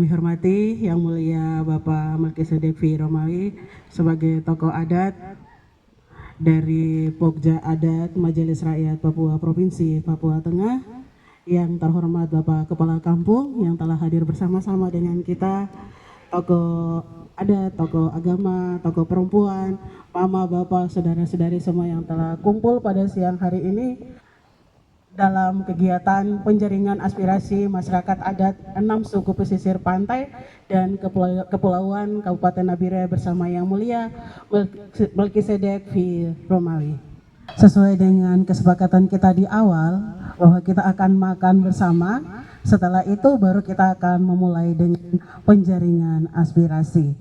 kami hormati Yang Mulia Bapak Melkisedek V. Romawi sebagai tokoh adat dari Pokja Adat Majelis Rakyat Papua Provinsi Papua Tengah, yang terhormat Bapak Kepala Kampung yang telah hadir bersama-sama dengan kita, tokoh adat, tokoh agama, tokoh perempuan, mama, bapak, saudara-saudari semua yang telah kumpul pada siang hari ini dalam kegiatan penjaringan aspirasi masyarakat adat 6 suku pesisir pantai dan kepulauan Kabupaten Nabire bersama Yang Mulia Melkisedek V. Romawi. Sesuai dengan kesepakatan kita di awal bahwa kita akan makan bersama, setelah itu baru kita akan memulai dengan penjaringan aspirasi.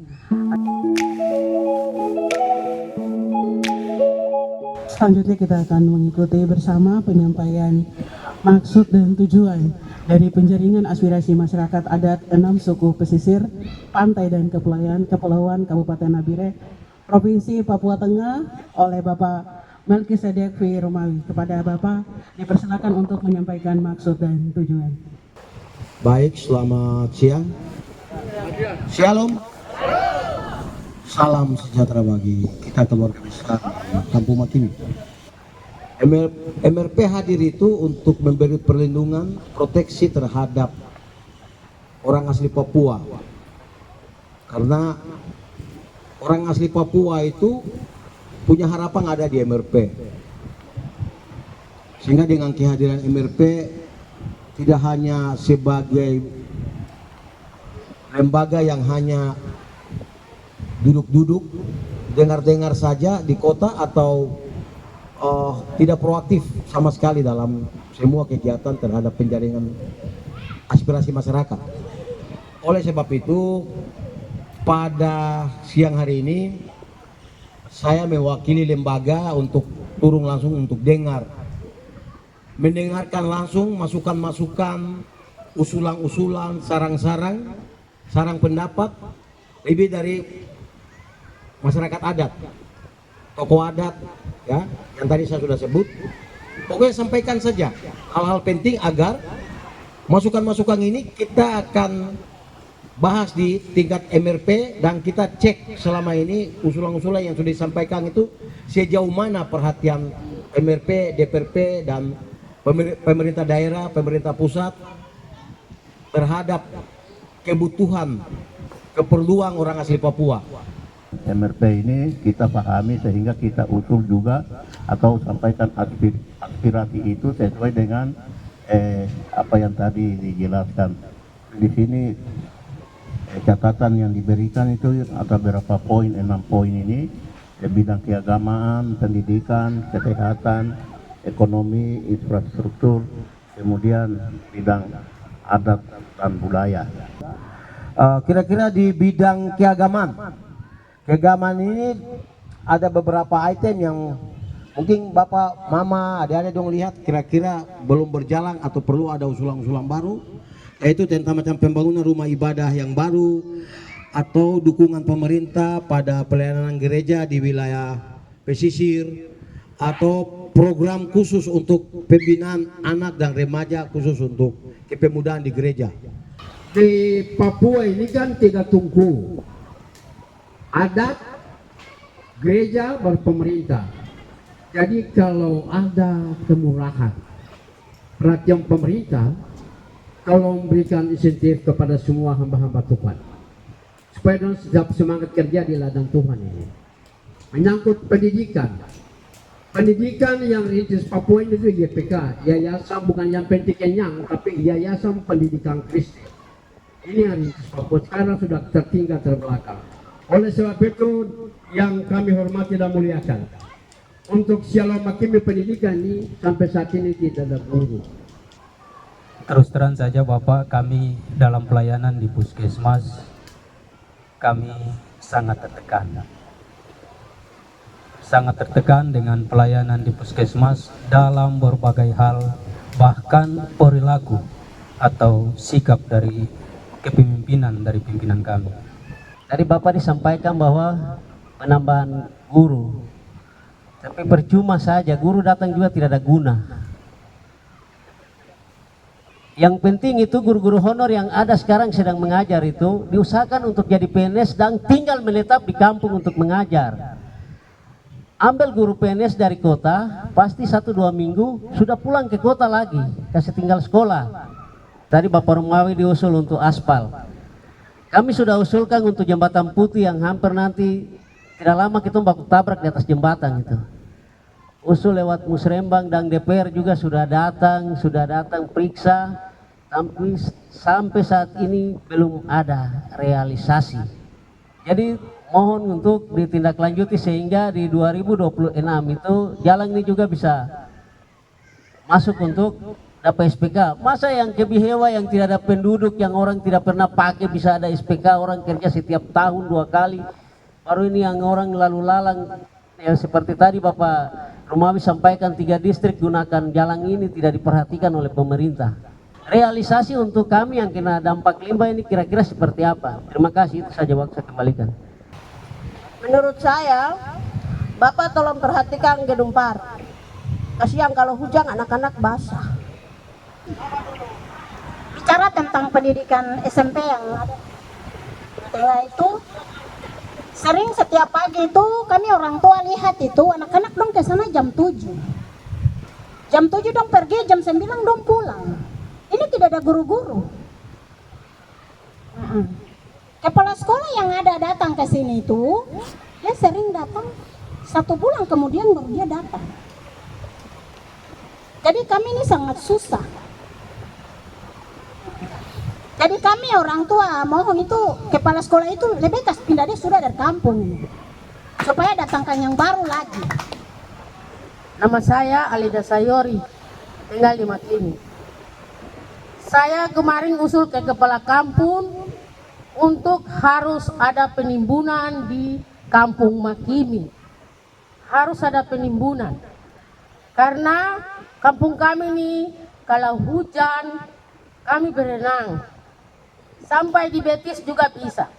Selanjutnya kita akan mengikuti bersama penyampaian maksud dan tujuan dari penjaringan aspirasi masyarakat adat 6 suku pesisir, pantai dan kepulauan Kabupaten Nabire, Provinsi Papua Tengah oleh Bapak Melkisedek V. Romawi. Kepada Bapak dipersilakan untuk menyampaikan maksud dan tujuan. Baik, selamat siang. Shalom. Salam sejahtera bagi kita keluarga besar Kampung Makimi. MRP hadir itu untuk memberi perlindungan, proteksi terhadap orang asli Papua. Karena orang asli Papua itu punya harapan ada di MRP. Sehingga dengan kehadiran MRP tidak hanya sebagai lembaga yang hanya duduk-duduk, dengar-dengar saja di kota atau tidak proaktif sama sekali dalam semua kegiatan terhadap penjaringan aspirasi masyarakat. Oleh sebab itu, pada siang hari ini saya mewakili lembaga untuk turun langsung untuk mendengarkan langsung masukan-masukan, usulan-usulan, sarang pendapat lebih dari masyarakat adat, tokoh adat, ya, yang tadi saya sudah sebut. Pokoknya sampaikan saja hal-hal penting agar masukan-masukan ini kita akan bahas di tingkat MRP dan kita cek selama ini usulan-usulan yang sudah disampaikan itu sejauh mana perhatian MRP, DPRP dan pemerintah daerah, pemerintah pusat terhadap kebutuhan, keperluan orang asli Papua. MRP ini kita pahami sehingga kita usul juga atau sampaikan aspirasi itu sesuai dengan apa yang tadi dijelaskan. Di sini catatan yang diberikan itu ada beberapa poin, 6 poin ini, bidang keagamaan, pendidikan, kesehatan, ekonomi, infrastruktur, kemudian bidang adat dan budaya. Kira-kira di bidang keagamaan ini ada beberapa item yang mungkin Bapak, Mama, adik-adik dong lihat kira-kira belum berjalan atau perlu ada usulan-usulan baru, yaitu tentang macam pembangunan rumah ibadah yang baru atau dukungan pemerintah pada pelayanan gereja di wilayah pesisir atau program khusus untuk pembinaan anak dan remaja khusus untuk kepemudaan di gereja. Di Papua ini kan 3 tungku, adat, gereja, baru pemerintah. Jadi kalau ada kemurahan, perhatian pemerintah, kalau memberikan insentif kepada semua hamba-hamba Tuhan, supaya mereka tetap semangat kerja di ladang Tuhan ini. Menyangkut pendidikan yang rintis Papua ini itu GPK, yayasan bukan yang penting kenyang, tapi yayasan pendidikan Kristen. Ini yang rintis Papua sekarang sudah tertinggal terbelakang. Oleh sebab itu yang kami hormati dan muliakan, untuk Shalom Makimi pendidikan ini sampai saat ini tidak ada guru. Terus terang saja Bapak, kami dalam pelayanan di Puskesmas kami sangat tertekan dengan pelayanan di Puskesmas dalam berbagai hal, bahkan perilaku atau sikap dari kepemimpinan dari pimpinan kami. Tadi Bapak disampaikan bahwa penambahan guru, tapi percuma saja, guru datang juga tidak ada guna. Yang penting itu guru-guru honor yang ada sekarang sedang mengajar itu diusahakan untuk jadi PNS dan tinggal menetap di kampung untuk mengajar. Ambil guru PNS dari kota, pasti 1-2 minggu sudah pulang ke kota lagi, kasih tinggal sekolah. Tadi Bapak Romawi diusul untuk aspal. Kami sudah usulkan untuk jembatan putih yang hampir nanti tidak lama kita bakal tabrak di atas jembatan itu. Usul lewat Musrembang dan DPR juga sudah datang periksa, tapi sampai saat ini belum ada realisasi. Jadi mohon untuk ditindaklanjuti sehingga di 2026 itu jalan ini juga bisa masuk untuk dapat SPK. Masa yang ke Bihewa yang tidak ada penduduk, yang orang tidak pernah pakai bisa ada SPK, orang kerja setiap tahun 2 kali. Baru ini yang orang lalu lalang yang seperti tadi Bapak Romawi sampaikan 3 distrik gunakan jalan ini tidak diperhatikan oleh pemerintah. Realisasi untuk kami yang kena dampak limbah ini kira-kira seperti apa? Terima kasih, itu saja waktu saya kembalikan. Menurut saya, Bapak tolong perhatikan Gedung Par. Kasihan kalau hujan anak-anak basah. Bicara tentang pendidikan SMP yang ada tengah itu, sering setiap pagi itu kami orang tua lihat itu anak-anak dong ke sana jam 7. Jam 7 dong pergi, jam 9 dong pulang. Ini tidak ada guru-guru. Kepala sekolah yang ada datang ke sini itu, dia sering datang 1 bulan kemudian baru dia datang. Jadi kami ini sangat susah. Jadi kami orang tua mohon itu kepala sekolah itu lebih kas pindah dia sudah dari kampung supaya datangkan yang baru lagi. Nama saya Alida Sayori, tinggal di Makimi. Saya kemarin usul ke kepala kampung untuk harus ada penimbunan di kampung Makimi. Harus ada penimbunan. Karena kampung kami ini kalau hujan kami berenang. Sampai di Betis juga bisa.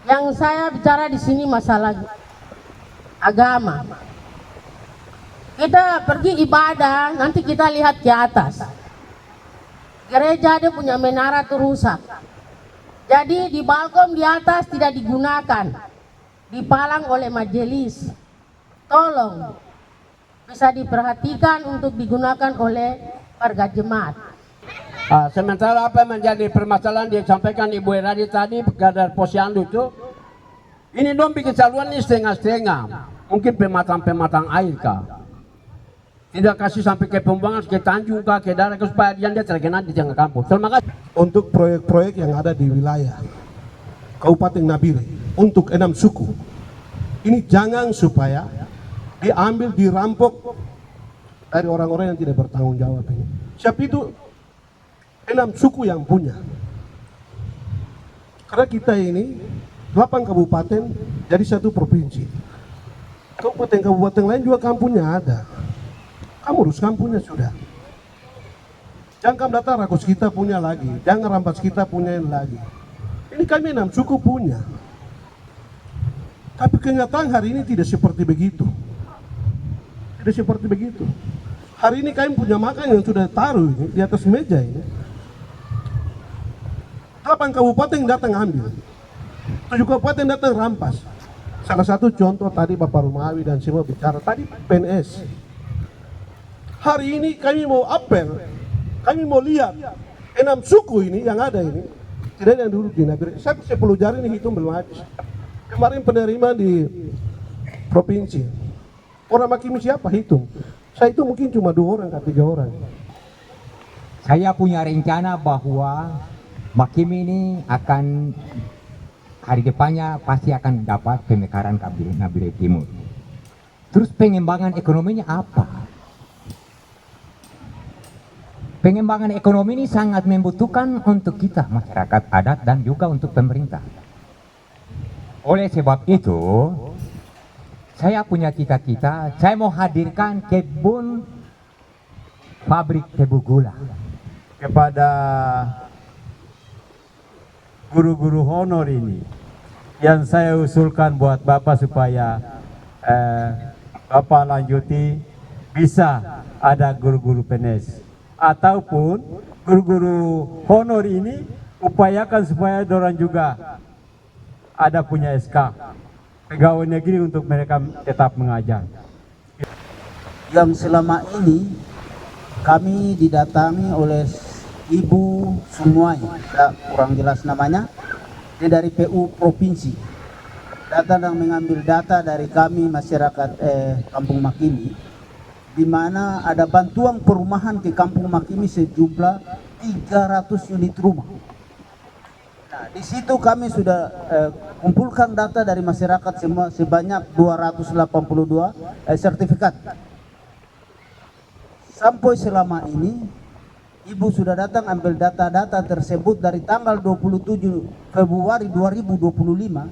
Yang saya bicara di sini masalah agama. Kita pergi ibadah, nanti kita lihat ke atas. Gereja dia punya menara itu rusak. Jadi di balkon di atas tidak digunakan. Dipalang oleh majelis. Tolong bisa diperhatikan untuk digunakan oleh warga jemaat. Sementara apa yang menjadi permasalahan disampaikan Ibu Eradi tadi dari Posyandu itu, ini dong bikin saluran ini setengah-setengah, mungkin pematang air kah? Tidak kasih sampai ke pembuangan ke Tanjung kah, ke daerah supaya dia terkena di tengah kampung. Terima kasih. Untuk proyek-proyek yang ada di wilayah Kabupaten Nabire untuk 6 suku, ini jangan supaya diambil dirampok dari orang-orang yang tidak bertanggung jawab ini. Siapa itu 6 suku yang punya. Karena kita ini 8 kabupaten jadi 1 provinsi. Kabupaten-kabupaten lain juga kampungnya ada. Kamu urus kampungnya sudah. Jangan kamu datang rakus kita punya lagi. Jangan rampas kita punya lagi. Ini kami 6 suku punya. Tapi kenyataan hari ini tidak seperti begitu. Tidak seperti begitu. Hari ini kami punya makan yang sudah taruh ini, di atas meja ini. 8 kabupaten datang ambil, 7 kabupaten datang rampas. Salah satu contoh tadi Bapak Romawi dan semua bicara tadi PNS. Hari ini kami mau apel, kami mau lihat 6 suku ini yang ada ini tidak ada yang duduk di Nabire. Saya 10 jari ini hitung belum habis. Kemarin penerima di provinsi, orang Makimi siapa hitung? Saya itu mungkin cuma 2 orang atau 3 orang. Saya punya rencana bahwa Makimi ini akan hari depannya pasti akan dapat pemekaran Nabire Timur. Terus pengembangan ekonominya apa? Pengembangan ekonomi ini sangat membutuhkan untuk kita masyarakat adat dan juga untuk pemerintah. Oleh sebab itu, saya punya cita-cita, saya mau hadirkan kebun pabrik tebu gula. Kepada guru-guru honor ini yang saya usulkan buat Bapak supaya Bapak lanjuti, bisa ada guru-guru PNS. ataupun guru-guru honor ini upayakan supaya dorang juga ada punya SK pegawai negeri untuk mereka tetap mengajar. Yang selama ini kami didatangi oleh Ibu Sumuai, kurang jelas namanya, dia dari PU Provinsi, datang dan mengambil data dari kami masyarakat Kampung Makimi, di mana ada bantuan perumahan ke Kampung Makimi sejumlah 300 unit rumah. Nah, di situ kami sudah kumpulkan data dari masyarakat semua sebanyak 282 sertifikat. Sampai selama ini Ibu sudah datang ambil data-data tersebut dari tanggal 27 Februari 2025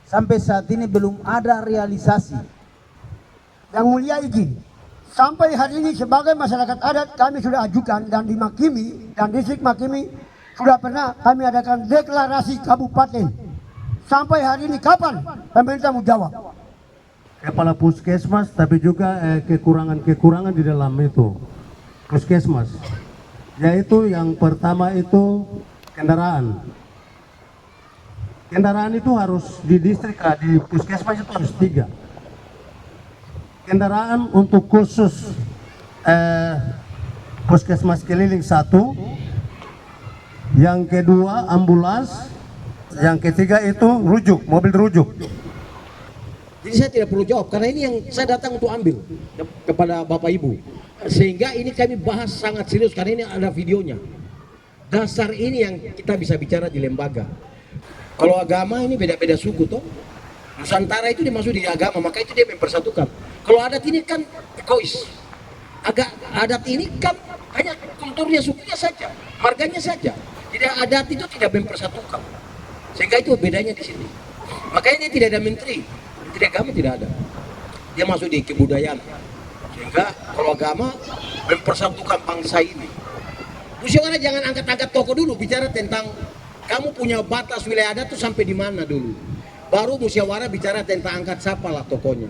sampai saat ini belum ada realisasi. Yang mulia izin, sampai hari ini sebagai masyarakat adat kami sudah ajukan, dan di Makimi dan distrik Makimi sudah pernah kami adakan deklarasi kabupaten. Sampai hari ini kapan pemerintah mau jawab? Kepala puskesmas, tapi juga kekurangan-kekurangan di dalam itu puskesmas, yaitu yang pertama itu kendaraan. Kendaraan itu harus di distrik, di puskesmas itu harus 3 kendaraan untuk khusus puskesmas keliling 1, yang kedua ambulans, yang ketiga itu rujuk, mobil rujuk. Jadi saya tidak perlu jawab karena ini yang saya datang untuk ambil kepada Bapak Ibu. Sehingga ini kami bahas sangat serius karena ini ada videonya. Dasar ini yang kita bisa bicara di lembaga. Kalau agama ini beda-beda suku toh. Nusantara itu dimasuk di agama, maka itu dia mempersatukan. Kalau adat ini kan egois. Adat ini kan hanya kulturnya, sukunya saja, marganya saja. Jadi adat itu tidak mempersatukan. Sehingga itu bedanya di sini. Makanya dia tidak ada menteri. Menteri agama tidak ada. Dia masuk di kebudayaan. Sehingga kalau agama mempersatukan bangsa ini. Musyawarah jangan angkat-angkat tokoh dulu, bicara tentang kamu punya batas wilayah adat itu sampai di mana dulu. Baru musyawarah bicara tentang angkat siapa lah tokohnya.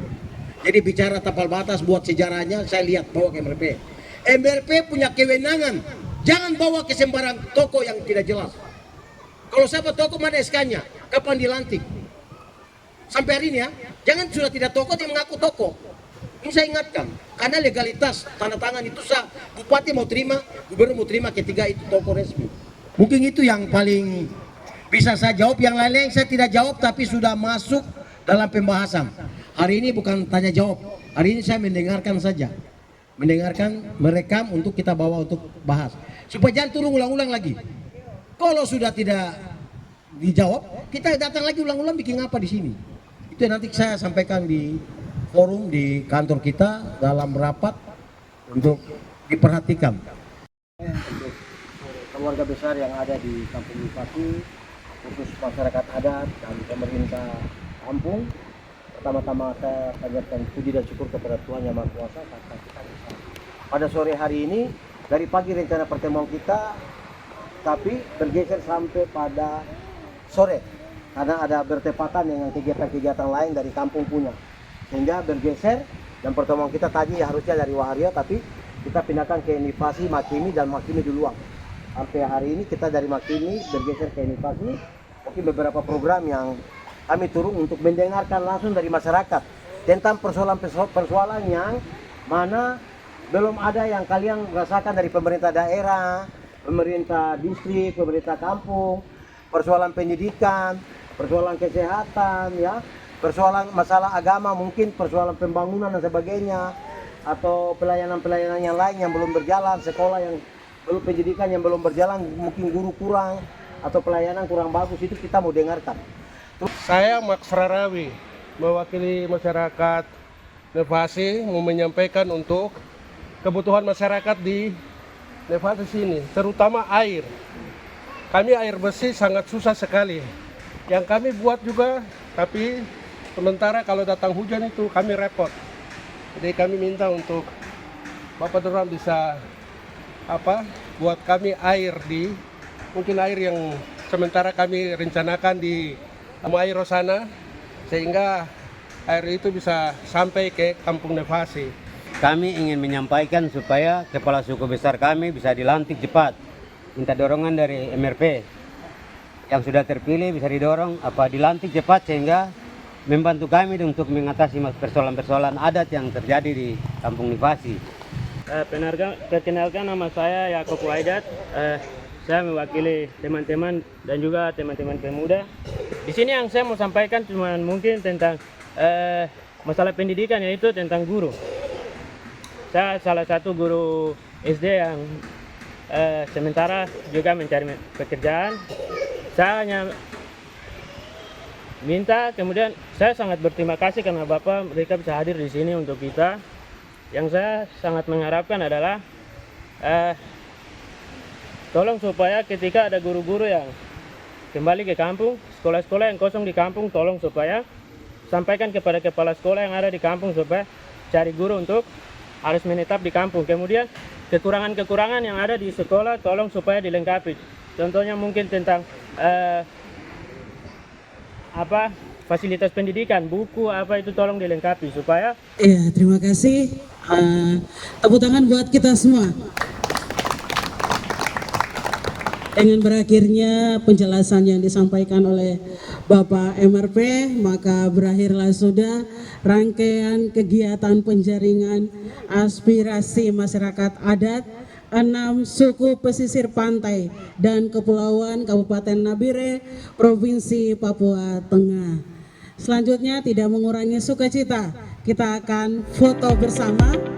Jadi bicara tapal batas buat sejarahnya, saya lihat bawa ke MRP. MRP punya kewenangan, jangan bawa ke sembarang tokoh yang tidak jelas. Kalau siapa tokoh mana SK-nya, kapan dilantik. Sampai hari ini ya, jangan sudah tidak tokoh dia mengaku tokoh. Ini saya ingatkan, karena legalitas tanda tangan itu sah. Bupati mau terima, gubernur mau terima ketika itu tokoh resmi. Mungkin itu yang paling bisa saya jawab. Yang lain-lain saya tidak jawab, tapi sudah masuk dalam pembahasan. Hari ini bukan tanya jawab, hari ini saya mendengarkan saja. Mendengarkan, merekam untuk kita bawa untuk bahas. Supaya jangan turun ulang-ulang lagi. Kalau sudah tidak dijawab, kita datang lagi ulang-ulang bikin apa di sini. Itu yang nanti saya sampaikan di forum di kantor kita dalam rapat untuk diperhatikan. Untuk keluarga besar yang ada di Kampung Lipati, khusus masyarakat adat dan pemerintah kampung, pertama-tama saya panjatkan puji dan syukur kepada Tuhan Yang Maha Kuasa karena kita bisa pada sore hari ini. Dari pagi rencana pertemuan kita, tapi bergeser sampai pada sore karena ada bertepatan dengan kegiatan-kegiatan lain dari kampung punya, sehingga bergeser. Dan pertemuan kita tadi harusnya dari Waharya, tapi kita pindahkan ke Nifasi, Makimi, dan Makimi duluan. Sampai hari ini kita dari Makimi bergeser ke Nifasi. Mungkin beberapa program yang kami turun untuk mendengarkan langsung dari masyarakat tentang persoalan-persoalan yang mana belum ada yang kalian rasakan dari pemerintah daerah, pemerintah distrik, pemerintah kampung, persoalan pendidikan, persoalan kesehatan, ya, persoalan masalah agama, mungkin persoalan pembangunan dan sebagainya, atau pelayanan-pelayanan yang lain yang belum berjalan, sekolah yang belum, pendidikan yang belum berjalan, mungkin guru kurang atau pelayanan kurang bagus, itu kita mau dengarkan. Saya Max Rarawi, mewakili masyarakat Nefasi, mau menyampaikan untuk kebutuhan masyarakat di Nefasi sini, terutama air. Kami air bersih sangat susah sekali. Yang kami buat juga, tapi sementara kalau datang hujan itu kami repot. Jadi kami minta untuk Bapak Duram bisa buat kami air di, mungkin air yang sementara kami rencanakan di Air sana, sehingga air itu bisa sampai ke Kampung Nefasi. kami ingin menyampaikan supaya kepala suku besar kami bisa dilantik cepat. Minta dorongan dari MRP yang sudah terpilih bisa didorong dilantik cepat sehingga membantu kami untuk mengatasi persoalan-persoalan adat yang terjadi di Kampung Nifasi. Perkenalkan, nama saya Yaakob Waidat. Saya mewakili teman-teman dan juga teman-teman pemuda. Di sini yang saya mau sampaikan cuma mungkin tentang masalah pendidikan, yaitu tentang guru. Saya salah satu guru SD yang sementara juga mencari pekerjaan. Saya hanya minta, kemudian saya sangat berterima kasih karena Bapak mereka bisa hadir di sini untuk kita. Yang saya sangat mengharapkan adalah tolong supaya ketika ada guru-guru yang kembali ke kampung, sekolah-sekolah yang kosong di kampung, tolong supaya sampaikan kepada kepala sekolah yang ada di kampung supaya cari guru untuk harus menetap di kampung. Kemudian kekurangan-kekurangan yang ada di sekolah tolong supaya dilengkapi. Contohnya mungkin tentang fasilitas pendidikan, buku itu tolong dilengkapi supaya. Iya, terima kasih. Tepuk tangan buat kita semua. Dengan berakhirnya penjelasan yang disampaikan oleh Bapak MRP, maka berakhirlah sudah rangkaian kegiatan penjaringan aspirasi masyarakat adat 6 suku pesisir pantai dan kepulauan Kabupaten Nabire, Provinsi Papua Tengah. Selanjutnya tidak mengurangi sukacita, kita akan foto bersama.